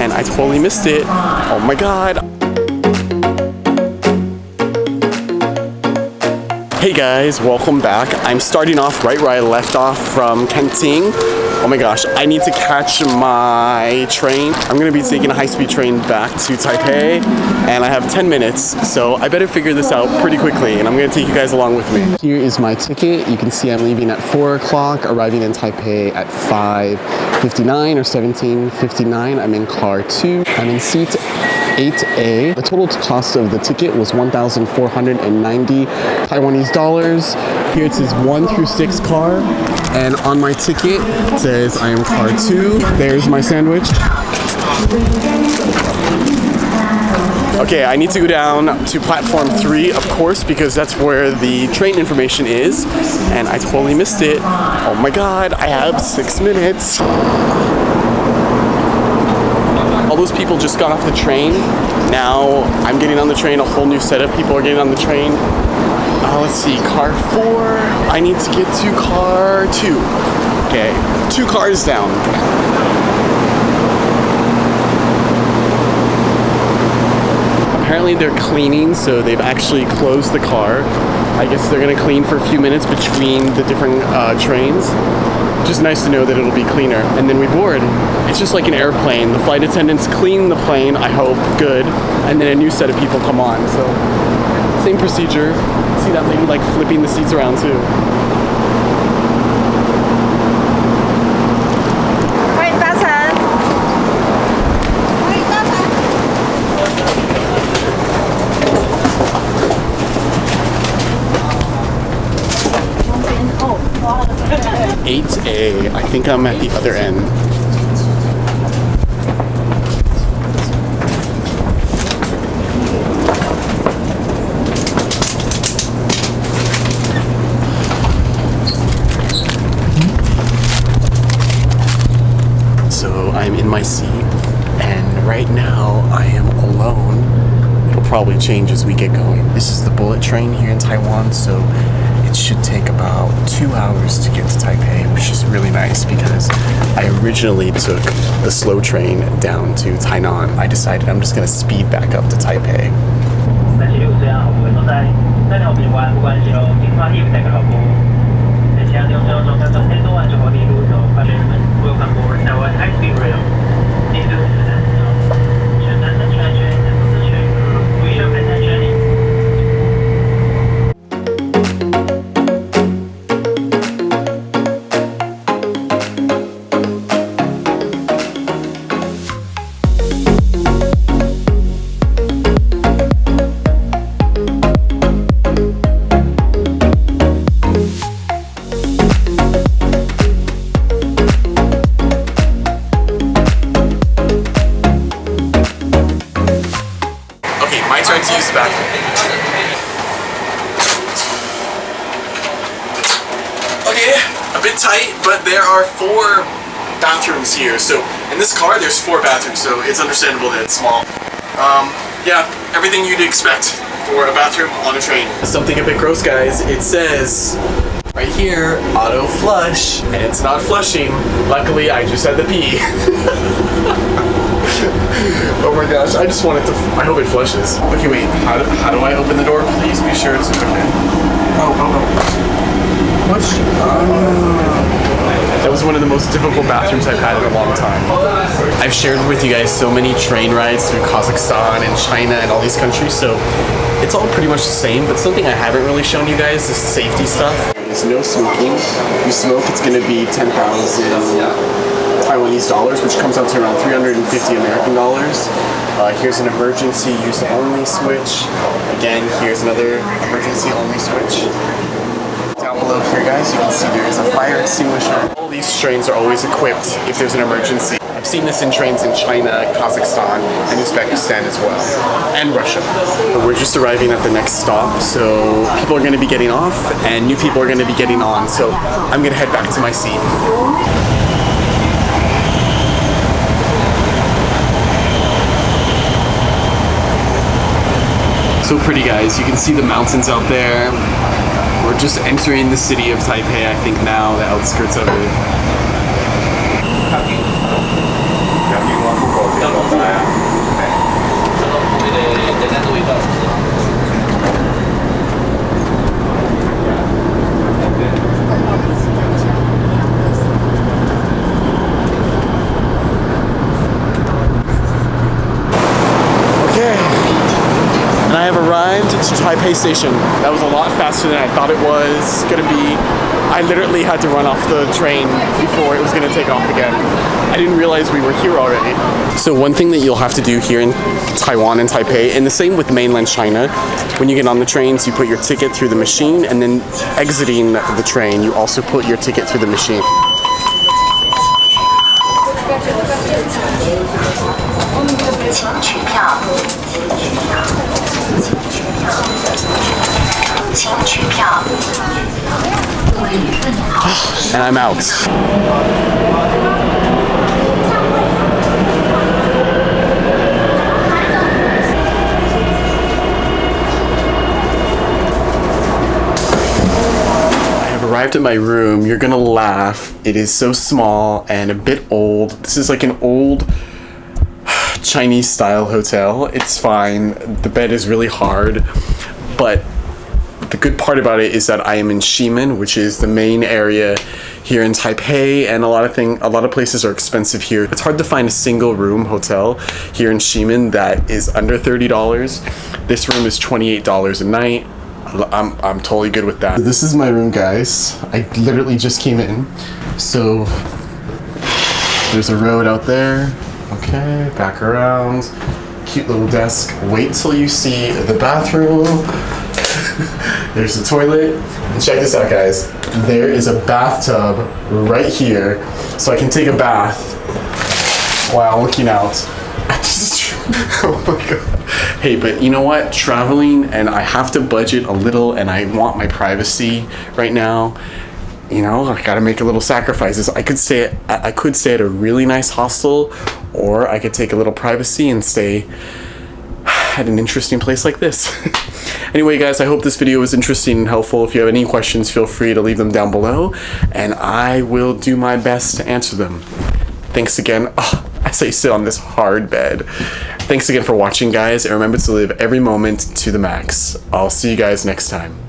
and I totally missed it. Oh my god. Hey guys, welcome back. I'm starting off right where I left off from Kenting. Oh my gosh, I need to catch my train. I'm gonna be taking a high-speed train back to Taipei, and I have 10 minutes, so I better figure this out pretty quickly, and I'm gonna take you guys along with me. Here is my ticket. You can see I'm leaving at 4 o'clock, arriving in Taipei at 5:59 or 17:59. I'm in car 2. I'm in seat 8A. The total cost of the ticket was 1,490 Taiwanese dollars. Here it says 1 through 6 car, and on my ticket it says I am car 2. There's my sandwich. Okay, I need to go down to platform 3, of course, because that's where the train information is, and I totally missed it. Oh my god, I have 6 minutes. All those people just got off the train. Now I'm getting on the train. A whole new set of people are getting on the train. Let's see, car 4. I need to get to car 2. Okay, 2 cars down. Apparently they're cleaning, so they've actually closed the car. I guess they're gonna clean for a few minutes between the different trains. Just nice to know that it'll be cleaner. And then we board. It's just like an airplane. The flight attendants clean the plane, I hope, good. And then a new set of people come on. So, same procedure. See that lady like flipping the seats around too. 8A. I think I'm at the other end. So I'm in my seat, and right now I am alone. It'll probably change as we get going. This is the bullet train here in Taiwan, so it should take about 2 hours to get to Taipei, which is really nice because I originally took the slow train down to Tainan. I decided I'm just going to speed back up to Taipei. To use the bathroom. Okay, a bit tight, but there are 4 bathrooms here. So in this car, there's 4 bathrooms, so it's understandable that it's small. Yeah, everything you'd expect for a bathroom on a train. Something a bit gross, guys. It says right here, auto flush, and it's not flushing. Luckily, I just had to pee. Oh my gosh, I just want it to, I hope it flushes. Okay, wait, how do I open the door? Please be sure it's okay. Oh. Push. That was one of the most difficult bathrooms I've had in a long time. I've shared with you guys so many train rides through Kazakhstan and China and all these countries, so it's all pretty much the same, but something I haven't really shown you guys is safety stuff. There's no smoking. If you smoke, it's gonna be 10,000 Taiwanese dollars, which comes out to around 350 American dollars. Here's an emergency use only switch. Again, here's another emergency only switch. Down below here, guys, you can see there is a fire extinguisher. All these trains are always equipped if there's an emergency. I've seen this in trains in China, Kazakhstan, and Uzbekistan as well, and Russia. We're just arriving at the next stop, so people are going to be getting off, and new people are going to be getting on, so I'm going to head back to my seat. So pretty, guys. You can see the mountains out there. We're just entering the city of Taipei, I think now, the outskirts of it. Taipei station. That was a lot faster than I thought it was gonna be. I literally had to run off the train before it was gonna take off again. I didn't realize we were here already. So one thing that you'll have to do here in Taiwan and Taipei, and the same with mainland China, when you get on the trains, you put your ticket through the machine, and then exiting the train, you also put your ticket through the machine. And I'm out. Arrived at my room. You're gonna laugh. It is so small and a bit old. This is like an old Chinese style hotel. It's fine. The bed is really hard, but the good part about it is that I am in Ximen, which is the main area here in Taipei, and a lot of places are expensive here. It's hard to find a single room hotel here in Ximen that is under $30. This room is $28 a night. I'm totally good with that. This is my room, guys. I literally just came in. So there's a road out there. Okay, back around. Cute little desk. Wait till you see the bathroom. There's the toilet. And check this out, guys. There is a bathtub right here, so I can take a bath while looking out. Oh my god. Hey, but you know what? Traveling, and I have to budget a little, and I want my privacy right now. You know, I gotta make a little sacrifices. I could stay at a really nice hostel, or I could take a little privacy and stay at an interesting place like this. Anyway, guys, I hope this video was interesting and helpful. If you have any questions, feel free to leave them down below, and I will do my best to answer them. Thanks again. Oh, as I sit on this hard bed. Thanks again for watching, guys, and remember to live every moment to the max. I'll see you guys next time.